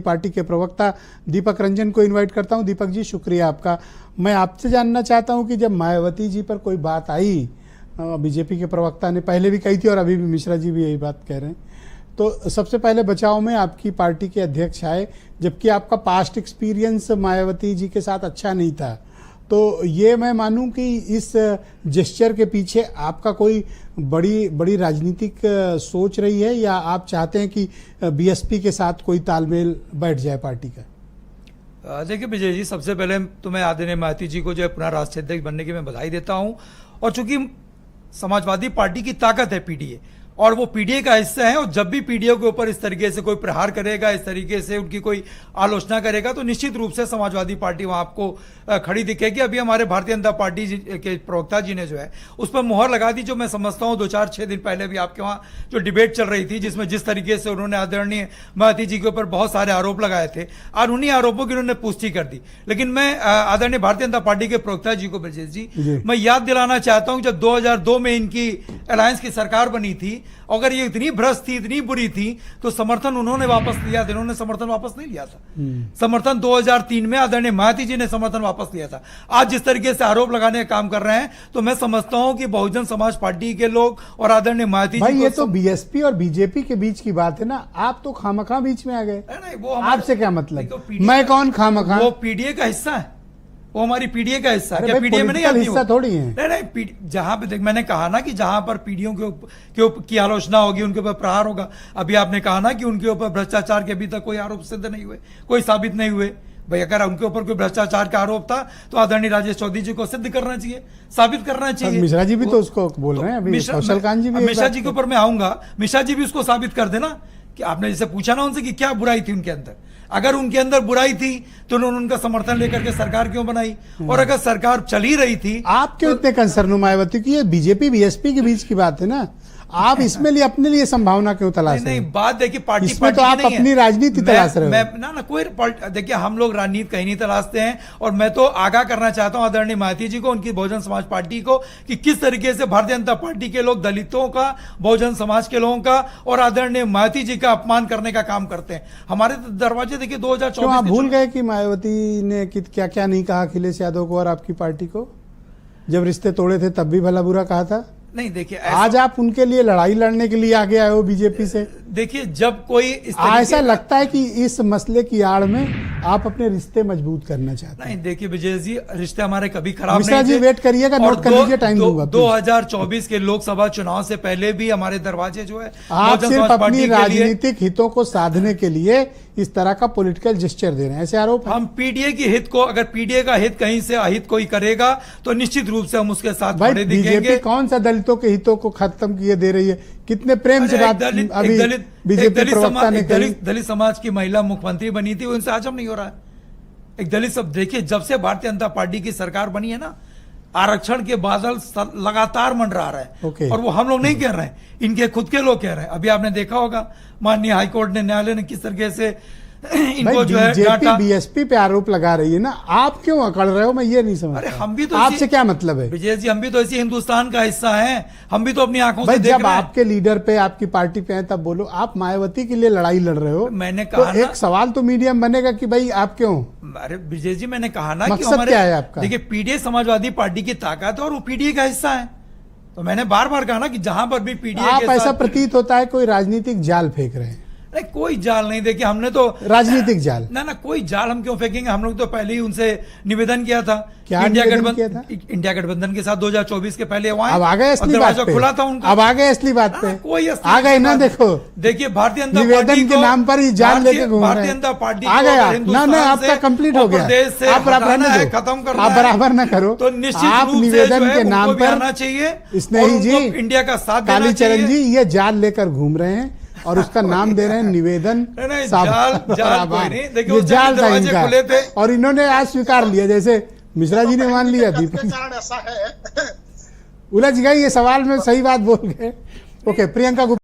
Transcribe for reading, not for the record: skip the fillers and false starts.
Party के प्रवक्ता दीपक रंजन को इनवाइट करता हूं। दीपक जी, शुक्रिया आपका। मैं आपसे जानना चाहता हूं कि जब मायावती जी पर कोई बात आई, बीजेपी के प्रवक्ता ने पहले भी कही थी और अभी भी मिश्रा जी भी यही बात कह रहे हैं, तो सबसे पहले बचाव में आपकी पार्टी के अध्यक्ष आए, जबकि आपका पास्ट एक्सपीरियंस मायावती जी के साथ अच्छा नहीं था। तो ये मैं मानूं कि इस जेस्चर के पीछे आपका कोई बड़ी राजनीतिक सोच रही है, या आप चाहते हैं कि बीएसपी के साथ कोई तालमेल बैठ जाए पार्टी का? देखिए विजय जी, सबसे पहले तो मैं आदरणीय मायावती जी को जो है पुनः राष्ट्रीय अध्यक्ष बनने की मैं बधाई देता हूं। और चूंकि समाजवादी पार्टी की ताकत है पीडीए, और वो पीडीए का हिस्सा है, और जब भी पीडीए के ऊपर इस तरीके से कोई प्रहार करेगा, इस तरीके से उनकी कोई आलोचना करेगा, तो निश्चित रूप से समाजवादी पार्टी वहां आपको खड़ी दिखेगी। अभी हमारे भारतीय जनता पार्टी के प्रवक्ता जी ने जो है उस पर मुहर लगा दी, जो मैं समझता हूं 2-4-6 दिन पहले भी आपके वहां जो डिबेट चल रही थी, जिसमें जिस तरीके से उन्होंने आदरणीय मायावती जी के ऊपर बहुत सारे आरोप लगाए थे, और उन्हीं आरोपों की उन्होंने पुष्टि कर दी। लेकिन मैं आदरणीय भारतीय जनता पार्टी के प्रवक्ता जी को ब्रजेश जी मैं याद दिलाना चाहता हूं, जब 2002 में इनकी अलायंस की सरकार बनी थी, अगर ये इतनी भ्रष्ट थी, इतनी बुरी थी, तो समर्थन उन्होंने वापस लिया था। इन्होंने समर्थन वापस नहीं लिया था। समर्थन 2003 में आदरणीय मायावती जी ने समर्थन वापस लिया था। आज जिस तरीके से आरोप लगाने का काम कर रहे हैं, तो मैं समझता हूं कि बहुजन समाज पार्टी के लोग और आदरणीय मायावती जी, ये तो बीएसपी और बीजेपी के बीच की बात है ना, आप तो खामखा बीच में आ गए। नहीं, वो आपसे क्या मतलब? मैं कौन खामखा? वो पीडीए का हिस्सा है, वो हमारी पीडीए का हिस्सा है। क्या पीडीए में नहीं आती? हिस्सा थोड़ी है। नहीं, जहां पे देख, मैंने कहा ना कि जहां पर पीडीओ की आलोचना होगी, उनके ऊपर प्रहार होगा। अभी आपने कहा ना कि उनके ऊपर भ्रष्टाचार के अभी तक कोई आरोप सिद्ध नहीं हुए, कोई साबित नहीं हुए। भाई, अगर उनके ऊपर कोई भ्रष्टाचार का आरोप था, तो आदरणीय राजेश चौधरी जी को सिद्ध करना चाहिए, साबित करना चाहिए। मिश्रा जी भी तो उसको बोल रहे हैं अभी, कौशल कांत जी भी। मिश्रा जी के ऊपर मैं आऊंगा, मिश्रा जी भी उसको साबित कर देना कि आपने जैसे पूछा ना उनसे कि क्या बुराई थी उनके अंदर। अगर उनके अंदर बुराई थी तो उन्होंने उनका समर्थन लेकर के सरकार क्यों बनाई? और अगर सरकार चली रही थी, आप क्यों इतने कंसर्न हो मायावती की? ये बीजेपी बीएसपी के बीच की बात है ना, आप इसमें लिए अपने लिए संभावना क्यों तलाश रहे हैं? नहीं, बात देखिए, पार्टी तो आप अपनी राजनीति तलाश रहे हो। ना कोई देखिए, हम लोग राजनीति कहीं नहीं तलाशते हैं। और मैं तो आगाह करना चाहता हूं आदरणीय मायावती जी को, उनकी बहुजन समाज पार्टी को, कि किस तरीके से भारतीय जनता पार्टी के लोग दलितों का, बहुजन समाज के लोगों का और आदरणीय मायावती जी का अपमान करने का काम करते हैं। हमारे दरवाजे देखिए 2024। आप भूल गए कि मायावती ने क्या क्या नहीं कहा अखिलेश यादव को और आपकी पार्टी को? जब रिश्ते तोड़े थे तब भी भला बुरा कहा था। नहीं देखिए, आज आप उनके लिए लड़ाई लड़ने के लिए आगे आए हो बीजेपी से। देखिए, जब कोई ऐसा लगता है कि इस मसले की आड़ में आप अपने रिश्ते मजबूत करना चाहते हैं। नहीं देखिए विजय जी, रिश्ते हमारे कभी खराब नहीं थे। जी वेट करिएगा, नोट कर लीजिए, टाइम दूंगा। 2024 के लोकसभा चुनाव से पहले भी हमारे दरवाजे जो है, आप सिर्फ अपनी राजनीतिक हितों को साधने के लिए इस तरह का पॉलिटिकल जेस्चर दे रहे हैं, ऐसे आरोप। हम पीडीए की हित को, अगर पीडीए का हित कहीं से अहित कोई करेगा, तो निश्चित रूप से हम उसके साथ खड़े दिखेंगे। बीजेपी कौन सा दलितों के हितों को खत्म किए दे रही है? कितने प्रेम से बात अभी बीजेपी प्रवक्ता ने कही। दलित समाज की महिला मुख्यमंत्री बनी थी, उनसे आजम नहीं हो रहा है। एक दलित सब देखिए, जब से भारतीय जनता पार्टी की सरकार बनी है ना, आरक्षण के बादल लगातार मंडरा रहा है। और वो हम लोग नहीं कह रहे हैं, इनके खुद के लोग कह रहे हैं। अभी आपने देखा होगा माननीय हाईकोर्ट ने, न्यायालय ने किस तरीके से इनको जो है बीजेपी बीएसपी पे आरोप लगा रही है ना, आप क्यों अकड़ रहे हो? मैं ये नहीं समझ। अरे हम भी तो, आपसे क्या मतलब है विजय जी? हम भी तो इसी हिंदुस्तान का हिस्सा हैं, हम भी तो अपनी आंखों से देख रहे हैं। जब आपके लीडर पे, आपकी पार्टी पे है, तब बोलो। आप मायावती के लिए लड़ाई लड़ रहे हो, मैंने कहा तो एक सवाल तो मीडियम बनेगा कि भाई आप क्यों? अरे विजय जी, मैंने कहा ना कि हमारे, क्या है आपका? देखिए, पीडीए समाजवादी पार्टी की ताकत है और वो पीडीए का हिस्सा है। तो मैंने बार बार कहा ना कि जहां पर भी पीडीए, आप ऐसा प्रतीत होता है कोई राजनीतिक जाल फेंक रहे हैं। नहीं, कोई जाल नहीं। देखिए, हमने तो राजनीतिक जाल ना कोई जाल हम क्यों फेंकेंगे? हम लोग तो पहले ही उनसे निवेदन किया था। क्या इंडिया गठबंधन के साथ 2024 के पहले वहां अब आ गए असली बात पे। खुला था उनका। अब आ गए असली बात पे। कोई आ गए ना। देखो, देखिए, भारतीय जनता निवेदन के नाम पर ही जान लेके घूम रहे हैं। भारतीय जनता पार्टी आ गया ना, आपका कंप्लीट हो गया। आप खत्म कर, आप बराबर ना करो। तो निश्चित आप निवेदन के नाम पर आना चाहिए। स्नेही जी, इंडिया का साथ, कालीचरण जी, ये जाल लेकर घूम रहे हैं और उसका नाम दे रहे हैं निवेदन। ये जाल था इनका, और इन्होंने आज स्वीकार लिया, जैसे मिश्रा जी ने मान लिया। दीपक उलझ गए ये सवाल में, सही बात बोल गए। ओके, प्रियंका गुप्ता।